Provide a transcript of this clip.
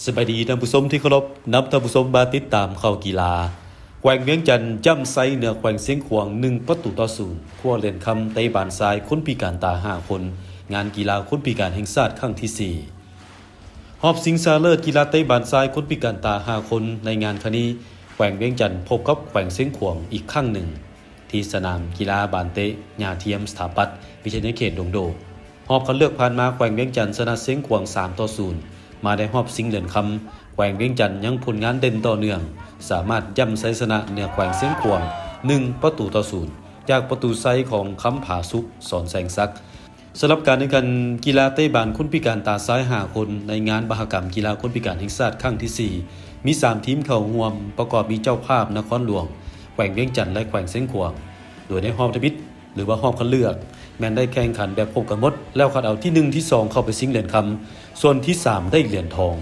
สบายดีท่านผู้ชมที่เคารพนับท่านผู้ชมมาติดตามข่าวกีฬาแขวงเวียงจันทร์จ้ำไซเหนือแขวงเสียงขวาง1-0ขั้วเล่นคำเตะบานซ้ายคนพิการตา5คนงานกีฬาคนพิการแห่งชาติครั้งที่4หอบสิงซาเลิศกีฬาเตะบานซ้ายคนพิการตา5คนในงานครั้งนี้แขวงเวียงจันทร์พบกับแขวงเสียงขวางอีกครั้งหนึ่งที่สนามกีฬาบานเตะหญ้าเทียมสถาปัตย์วิทยาเขตดงโดหอบคัดเลือกผ่านมาแขวงเวียงจันทร์ชนะเสียงขวาง3-0มาได้หอบสิงเหลือนคำแขวงเวียงจันทร์ยังผลงานเด่นต่อเนื่องสามารถย่ำไซชนะเหนือแขวงเสียงขวาง1-0จากประตูไซของคำผาสุกสอนแสงซักสำหรับการแข่งขันกีฬาเตะบานคนพิการตาซ้าย5คนในงานมหกรรมกีฬาคนพิการแห่งชาติครั้งที่4มี3ทีมเข้าร่วมประกอบมีเจ้าภาพนครหลวงแขวงเวียงจันทร์และแขวงเสียงขวางโดยในรอบทบิดหรือว่ารอบคัดเลือกแม้นได้แข่งขันแบบพบกันหมดแล้วคัดเอาที่1ที่2เข้าไปชิงเหรียญคำส่วนที่3ได้เหรียญทอง